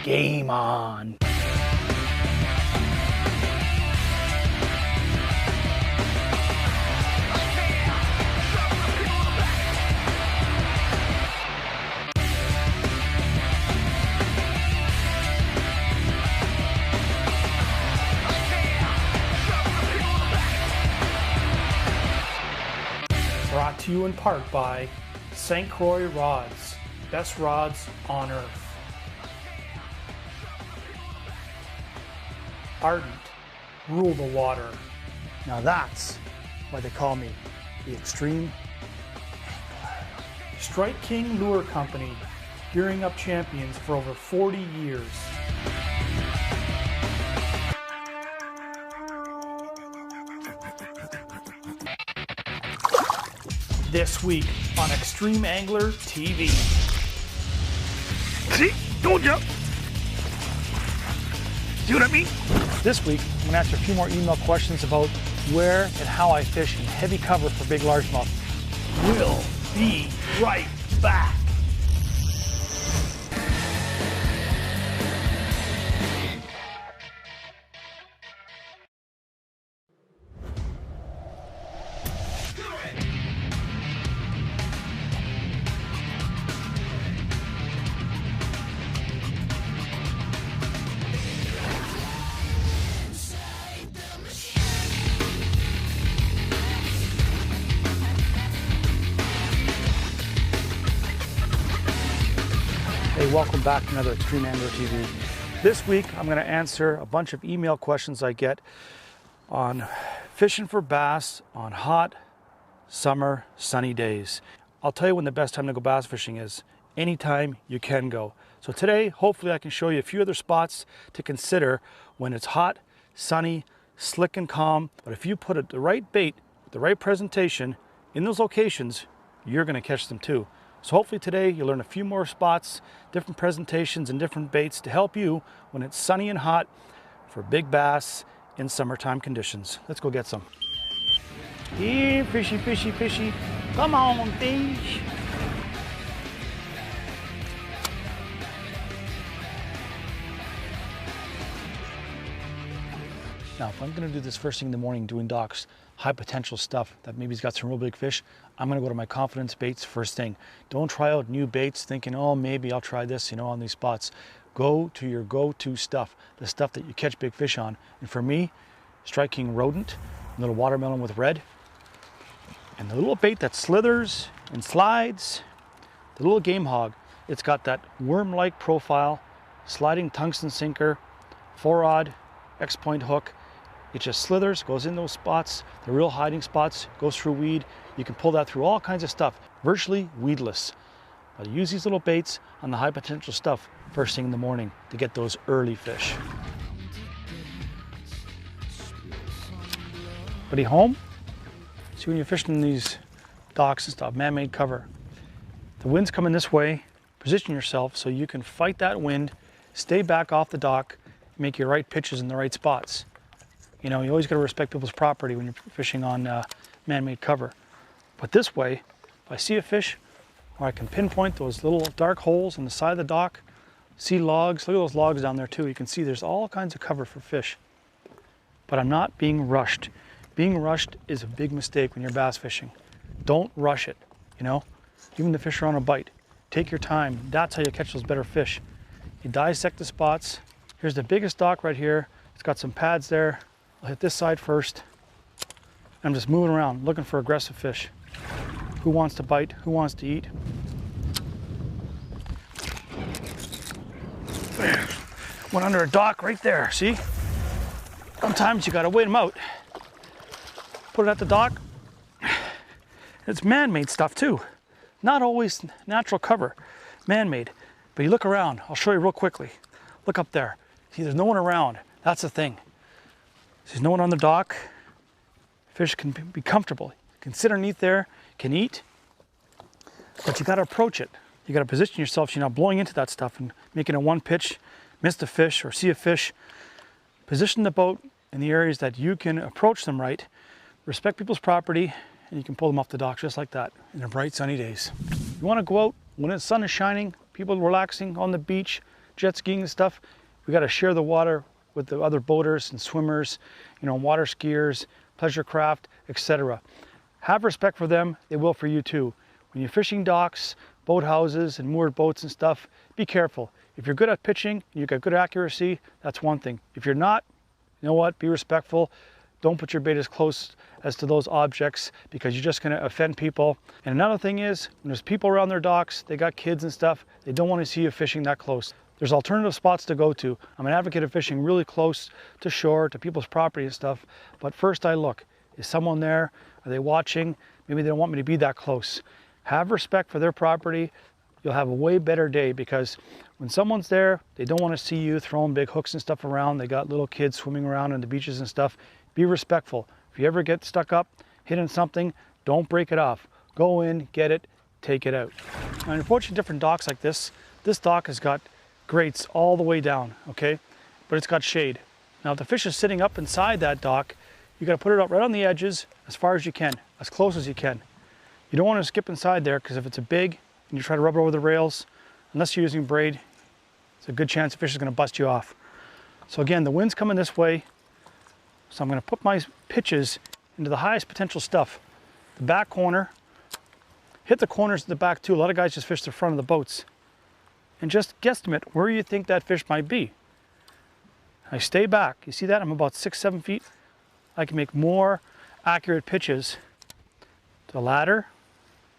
Game on! Brought to you in part by St. Croix Rods, best rods on earth. Ardent, rule the water. Now that's why they call me the Extreme Angler. Strike King Lure Company, gearing up champions for over 40 years. This week on Extreme Angler TV. See? Told ya! See what I mean? This week, I'm going to answer a few more email questions about where and how I fish in heavy cover for big largemouth. We'll be right back. Hey, welcome back to another Extreme Angler TV. This week, I'm going to answer a bunch of email questions I get on fishing for bass on hot, summer, sunny days. I'll tell you when the best time to go bass fishing is. Anytime you can go. So today, hopefully I can show you a few other spots to consider when it's hot, sunny, slick and calm. But if you put the right bait, the right presentation in those locations, you're going to catch them too. So hopefully today you'll learn a few more spots, different presentations and different baits to help you when it's sunny and hot for big bass in summertime conditions. Let's go get some. Here, fishy, fishy, fishy. Come on, fish. Now, if I'm gonna do this first thing in the morning doing docks, high potential stuff that maybe has got some real big fish, I'm gonna go to my confidence baits first thing. Don't try out new baits thinking, oh, maybe I'll try this, you know, on these spots. Go to your go-to stuff, the stuff that you catch big fish on. And for me, Strike King Rodent, a little watermelon with red, and the little bait that slithers and slides, the little Game Hog. It's got that worm-like profile, sliding tungsten sinker, 4-rod, X-point hook. It just slithers, goes in those spots, the real hiding spots, goes through weed. You can pull that through all kinds of stuff, virtually weedless. But use these little baits on the high potential stuff first thing in the morning to get those early fish. Buddy home? See, when you're fishing in these docks and stuff, man-made cover, the wind's coming this way, position yourself so you can fight that wind, stay back off the dock, make your right pitches in the right spots. You know, you always got to respect people's property when you're fishing on man-made cover. But this way, if I see a fish where I can pinpoint those little dark holes in the side of the dock, see logs, look at those logs down there too. You can see there's all kinds of cover for fish. But I'm not being rushed. Being rushed is a big mistake when you're bass fishing. Don't rush it, you know? Even the fish are on a bite. Take your time. That's how you catch those better fish. You dissect the spots. Here's the biggest dock right here. It's got some pads there. I'll hit this side first. I'm just moving around, looking for aggressive fish. Who wants to bite? Who wants to eat? Went under a dock right there, see? Sometimes you gotta wait them out. Put it at the dock. It's man-made stuff too. Not always natural cover, man-made. But you look around, I'll show you real quickly. Look up there. See, there's no one around. That's the thing. There's no one on the dock. Fish can be comfortable. You can sit underneath there, can eat, but you got to approach it. You got to position yourself so you're not blowing into that stuff and making a one pitch, miss the fish or see a fish. Position the boat in the areas that you can approach them right, respect people's property, and you can pull them off the dock just like that in the bright sunny days. You want to go out when the sun is shining, people relaxing on the beach, jet skiing and stuff, we got to share the water with the other boaters and swimmers, you know, water skiers, pleasure craft, etc. Have respect for them, they will for you too. When you're fishing docks, boat houses, and moored boats and stuff, be careful. If you're good at pitching, you've got good accuracy, that's one thing. If you're not, you know what, be respectful. Don't put your bait as close as to those objects because you're just going to offend people. And another thing is, when there's people around their docks, they got kids and stuff, they don't want to see you fishing that close. There's alternative spots to go to. I'm an advocate of fishing really close to shore, to people's property and stuff, but first I look. Is someone there? Are they watching? Maybe they don't want me to be that close. Have respect for their property. You'll have a way better day because when someone's there, they don't want to see you throwing big hooks and stuff around. They got little kids swimming around on the beaches and stuff. Be respectful. If you ever get stuck up, hitting something, don't break it off. Go in, get it, take it out. Now, when you're approaching different docks like this dock has got grates all the way down, okay? But it's got shade. Now, if the fish is sitting up inside that dock, you got to put it up right on the edges as far as you can, as close as you can. You don't want to skip inside there because if it's a big and you try to rub it over the rails, unless you're using braid, it's a good chance the fish is going to bust you off. So again, the wind's coming this way, so I'm going to put my pitches into the highest potential stuff. The back corner, hit the corners at the back too. A lot of guys just fish the front of the boats. And just guesstimate where you think that fish might be. I stay back. You see that? I'm about 6-7 feet. I can make more accurate pitches. The ladder,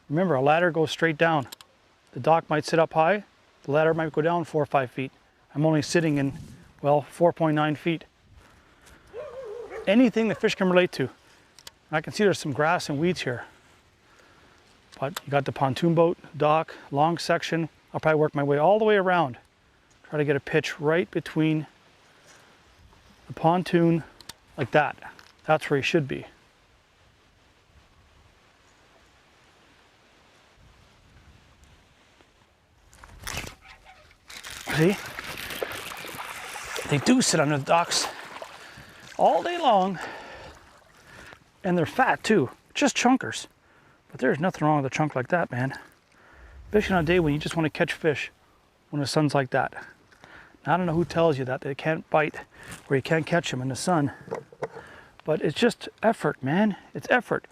remember a ladder goes straight down. The dock might sit up high. The ladder might go down 4 or 5 feet. I'm only sitting in, well, 4.9 feet. Anything the fish can relate to. I can see there's some grass and weeds here. But you got the pontoon boat, dock, long section. I'll probably work my way all the way around. Try to get a pitch right between the pontoon, like that. That's where he should be. See? They do sit under the docks all day long, and they're fat too, just chunkers. But there's nothing wrong with a chunk like that, man. Especially on a day when you just want to catch fish when the sun's like that. Now, I don't know who tells you that they can't bite or you can't catch them in the sun, but it's just effort, man. It's effort.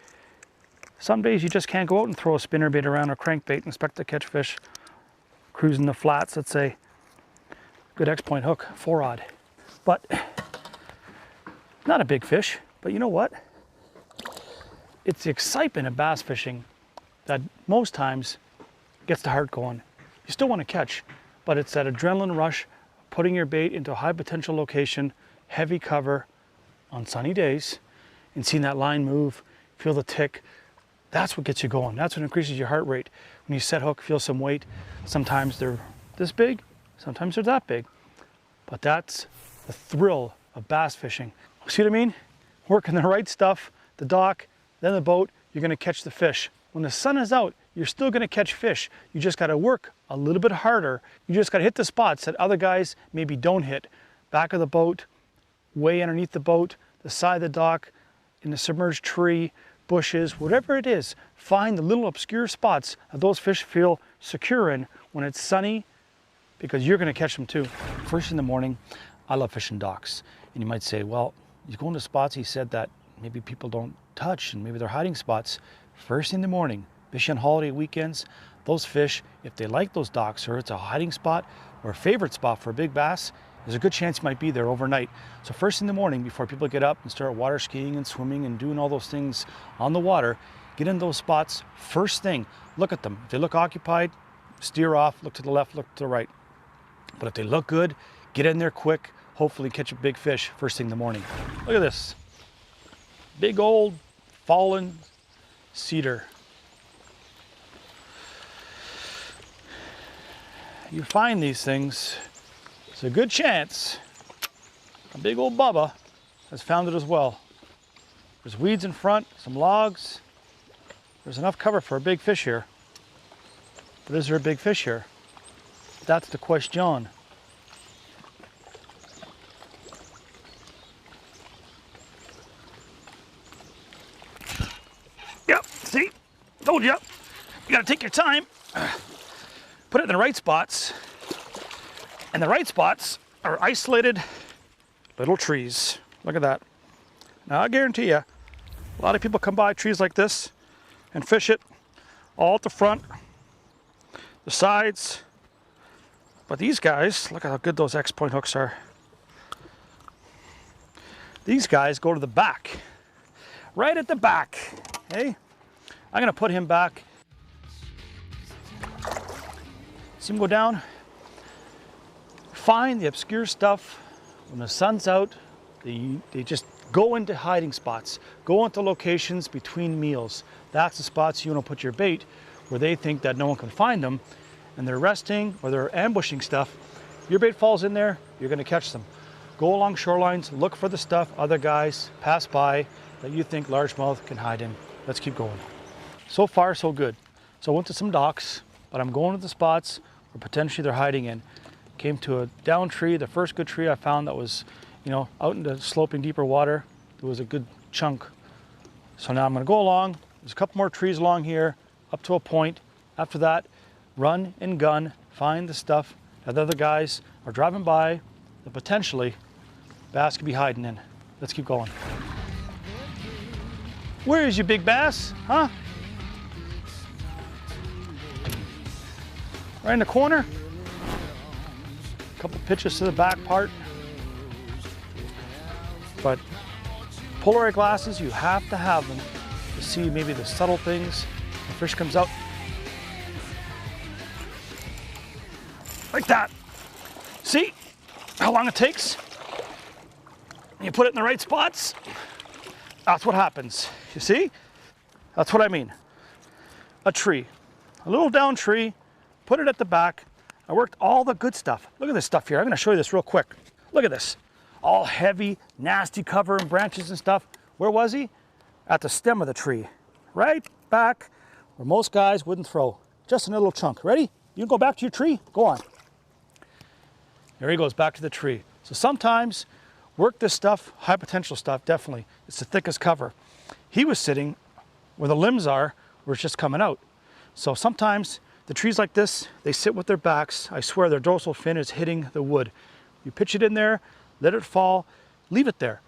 Some days you just can't go out and throw a spinnerbait around or crankbait and expect to catch fish. Cruising the flats, let's say. Good X-point hook, 4-rod. But not a big fish, but you know what? It's the excitement of bass fishing that most times gets the heart going. You still want to catch, but it's that adrenaline rush, putting your bait into a high potential location, heavy cover on sunny days, and seeing that line move, feel the tick. That's what gets you going. That's what increases your heart rate. When you set hook, feel some weight. Sometimes they're this big, sometimes they're that big. But that's the thrill of bass fishing. See what I mean? Working the right stuff, the dock, then the boat, you're gonna catch the fish. When the sun is out, you're still gonna catch fish. You just gotta work a little bit harder. You just gotta hit the spots that other guys maybe don't hit. Back of the boat, way underneath the boat, the side of the dock, in the submerged tree, bushes, whatever it is, find the little obscure spots that those fish feel secure in when it's sunny, because you're gonna catch them too. First in the morning, I love fishing docks. And you might say, well, you go into spots, he said that maybe people don't touch and maybe they're hiding spots. First in the morning, especially on holiday weekends, those fish, if they like those docks or it's a hiding spot or a favorite spot for a big bass, there's a good chance you might be there overnight. So first in the morning, before people get up and start water skiing and swimming and doing all those things on the water, get in those spots first thing. Look at them. If they look occupied, steer off, look to the left, look to the right. But if they look good, get in there quick, hopefully catch a big fish first thing in the morning. Look at this. Big old fallen cedar. You find these things, it's a good chance a big old Bubba has found it as well. There's weeds in front, some logs. There's enough cover for a big fish here. But is there a big fish here? That's the question. Yep, see? Told you. You gotta take your time. Put it in the right spots. And the right spots are isolated little trees. Look at that. Now I guarantee you, a lot of people come by trees like this and fish it all at the front, the sides. But these guys, look at how good those X-point hooks are. These guys go to the back, right at the back. Hey, I'm gonna put him back. See him go down? Find the obscure stuff. When the sun's out, they just go into hiding spots, go into locations between meals. That's the spots you want to put your bait, where they think that no one can find them, and they're resting or they're ambushing stuff. Your bait falls in there, you're going to catch them. Go along shorelines, look for the stuff other guys pass by that you think largemouth can hide in. Let's keep going. So far, so good. So I went to some docks, but I'm going to the spots where potentially they're hiding in. Came to a down tree, the first good tree I found that was, out into sloping deeper water. It was a good chunk. So now I'm gonna go along. There's a couple more trees along here, up to a point. After that, run and gun, find the stuff that the other guys are driving by that potentially bass could be hiding in. Let's keep going. Where is your big bass, huh? Right in the corner. Couple pitches to the back part. But Polaroid glasses, you have to have them to see maybe the subtle things. The fish comes out like that. See how long it takes? You put it in the right spots. That's what happens. You see? That's what I mean. A tree, a little down tree, put it at the back. I worked all the good stuff. Look at this stuff here. I'm gonna show you this real quick. Look at this. All heavy, nasty cover and branches and stuff. Where was he? At the stem of the tree. Right back where most guys wouldn't throw. Just a little chunk. Ready? You can go back to your tree? Go on. There he goes, back to the tree. So sometimes work this stuff, high potential stuff, definitely. It's the thickest cover. He was sitting where the limbs are, where it's just coming out. So sometimes the trees like this, they sit with their backs. I swear their dorsal fin is hitting the wood. You pitch it in there, let it fall, leave it there.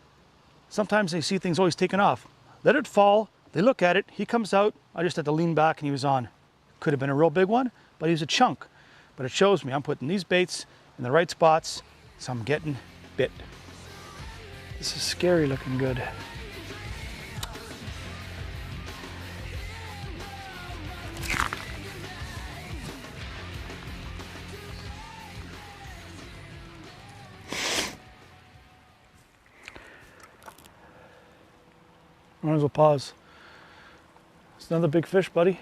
Sometimes they see things always taken off. Let it fall, they look at it, he comes out, I just had to lean back and he was on. Could have been a real big one, but he was a chunk. But it shows me I'm putting these baits in the right spots, so I'm getting bit. This is scary looking good. Might as well pause. It's another big fish, buddy.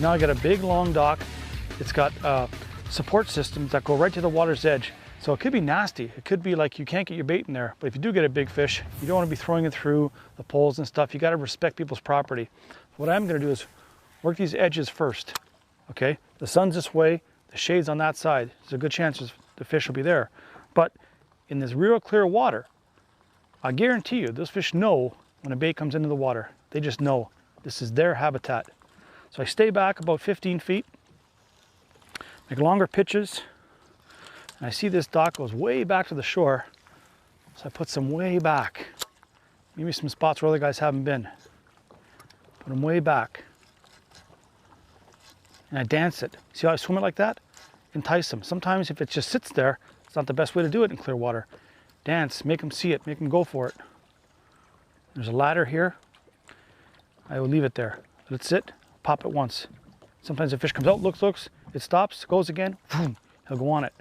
Now I got a big long dock. It's got support systems that go right to the water's edge. So it could be nasty. It could be like you can't get your bait in there. But if you do get a big fish, you don't want to be throwing it through the poles and stuff. You got to respect people's property. What I'm going to do is work these edges first. Okay, the sun's this way, the shade's on that side. There's a good chance the fish will be there. But in this real clear water, I guarantee you, those fish know when a bait comes into the water. They just know this is their habitat. So I stay back about 15 feet, make longer pitches, and I see this dock goes way back to the shore, so I put some way back. Maybe some spots where other guys haven't been. Put them way back. And I dance it. See how I swim it like that? Entice them. Sometimes if it just sits there, it's not the best way to do it in clear water. Dance, make them see it, make them go for it. There's a ladder here. I will leave it there. Let it sit. Pop it once. Sometimes the fish comes out, looks, it stops, goes again, boom, he'll go on it.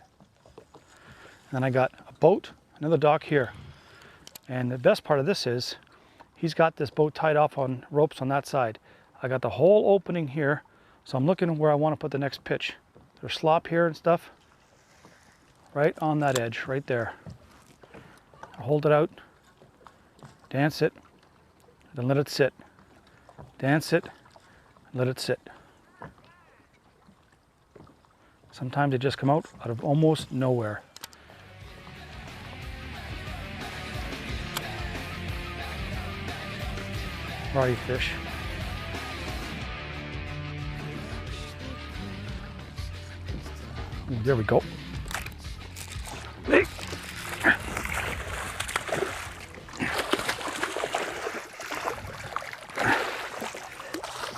And then I got a boat, another dock here. And the best part of this is, he's got this boat tied off on ropes on that side. I got the whole opening here, so I'm looking where I want to put the next pitch. There's slop here and stuff, right on that edge, right there. I'll hold it out, Dance it, then let it sit. Dance it, let it sit. Sometimes they just come out of almost nowhere. Where are you, fish? Ooh, there we go. Hey.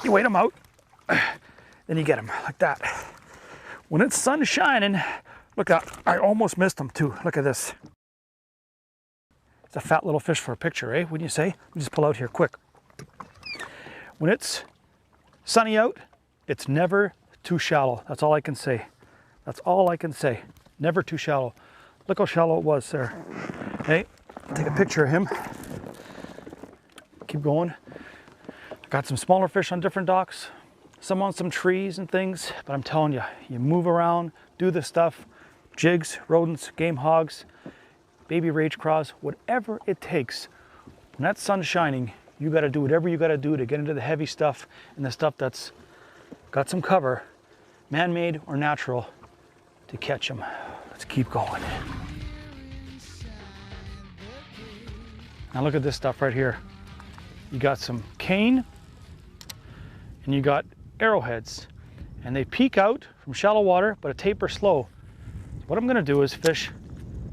You wait them out, then you get them like that. When it's sun shining, look at that. I almost missed them too. Look at this. It's a fat little fish for a picture, eh? Wouldn't you say? Let me just pull out here quick. When it's sunny out, it's never too shallow. That's all I can say. That's all I can say. Never too shallow. Look how shallow it was there. Hey, take a picture of him. Keep going. Got some smaller fish on different docks, some on some trees and things, but I'm telling you, you move around, do this stuff, jigs, rodents, game hogs, baby rage craws, whatever it takes. When that sun's shining, you got to do whatever you got to do to get into the heavy stuff and the stuff that's got some cover, man-made or natural, to catch them. Let's keep going. Now look at this stuff right here. You got some cane and you got arrowheads, and they peek out from shallow water, but it tapers slow. So what I'm gonna do is fish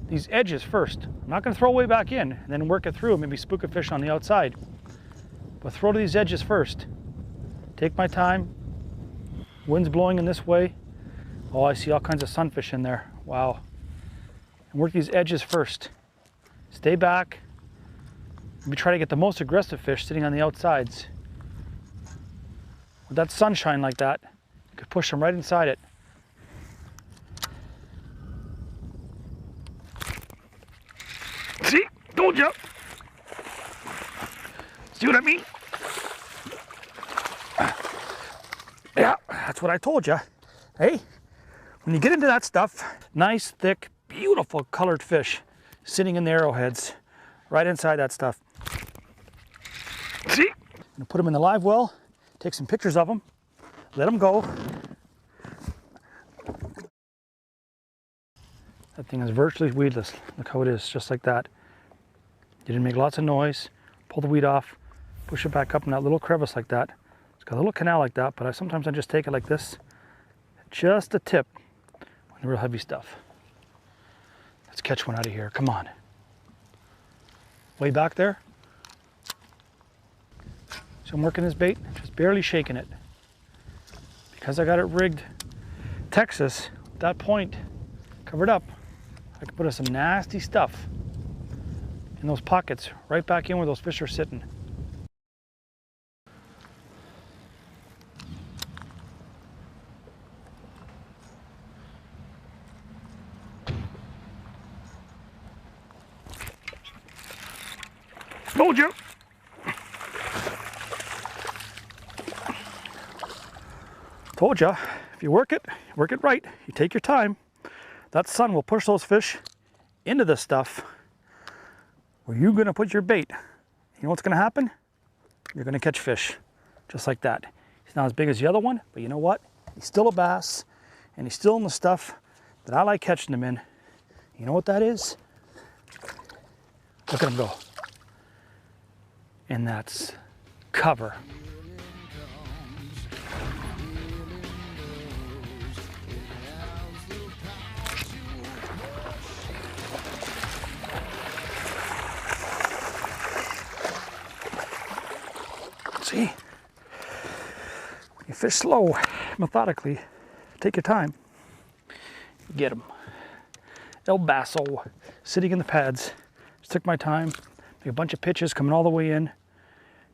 these edges first. I'm not gonna throw way back in and then work it through, maybe spook a fish on the outside. But throw to these edges first. Take my time. Wind's blowing in this way. Oh, I see all kinds of sunfish in there. Wow. And work these edges first. Stay back. Maybe try to get the most aggressive fish sitting on the outsides. With that sunshine like that, you could push them right inside it. See? Told you. See what I mean? Yeah, that's what I told you. Hey, when you get into that stuff, nice, thick, beautiful colored fish sitting in the arrowheads right inside that stuff. See? I'm gonna put them in the live well, take some pictures of them, let them go. That thing is virtually weedless. Look how it is, just like that. You didn't make lots of noise. Pull the weed off, push it back up in that little crevice like that. It's got a little canal like that, but sometimes I just take it like this, just a tip on the real heavy stuff. Let's catch one out of here, come on. Way back there. So I'm working this bait, just barely shaking it. Because I got it rigged Texas, at that point, covered up, I can put some nasty stuff in those pockets, right back in where those fish are sitting. Told you. Told you, if you work it right, you take your time, that sun will push those fish into this stuff where you're gonna put your bait. You know what's gonna happen? You're gonna catch fish, just like that. He's not as big as the other one, but you know what? He's still a bass, and he's still in the stuff that I like catching them in. You know what that is? Look at him go. And that's cover. See, you fish slow, methodically, take your time, get them. El Basso, sitting in the pads, just took my time, make a bunch of pitches coming all the way in,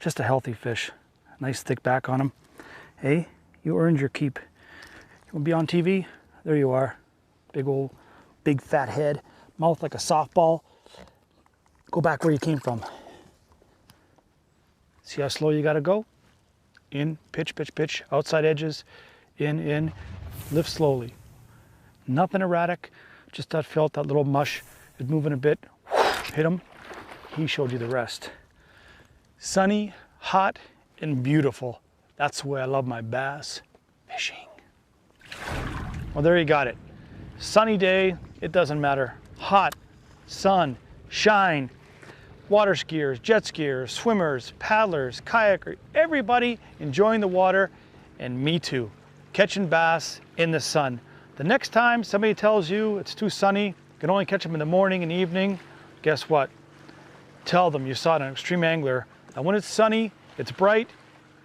just a healthy fish, nice thick back on him. Hey, you earned your keep. You want to be on TV? There you are, big fat head, mouth like a softball. Go back where you came from. See how slow you gotta go? In, pitch, pitch, pitch, outside edges, in, lift slowly. Nothing erratic, just that felt, that little mush is moving a bit. Hit him, he showed you the rest. sunny, hot, and beautiful. That's the way I love my bass fishing. Well, there you got it. Sunny day, it doesn't matter. Hot, sun, shine, water skiers, jet skiers, swimmers, paddlers, kayakers, everybody enjoying the water, and me too, catching bass in the sun. The next time somebody tells you it's too sunny, you can only catch them in the morning and evening, guess what? Tell them you saw it on Extreme Angler. And when it's sunny, it's bright,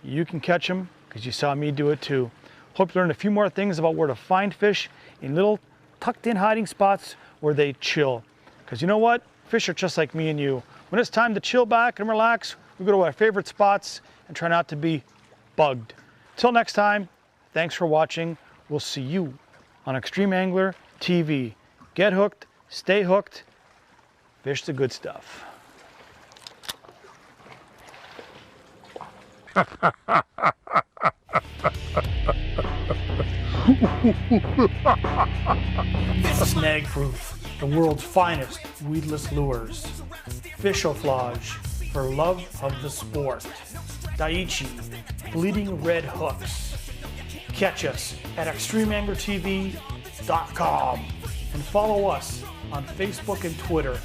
you can catch them because you saw me do it too. Hope you learned a few more things about where to find fish in little tucked in hiding spots where they chill. Because you know what? Fish are just like me and you. When it's time to chill back and relax, we go to our favorite spots and try not to be bugged. Till next time, thanks for watching. We'll see you on Extreme Angler TV. Get hooked, stay hooked, fish the good stuff. Snag Proof, the world's finest weedless lures. Fishoflage, for love of the sport. Daiichi, bleeding red hooks. Catch us at ExtremeAnglerTV.com and follow us on Facebook and Twitter.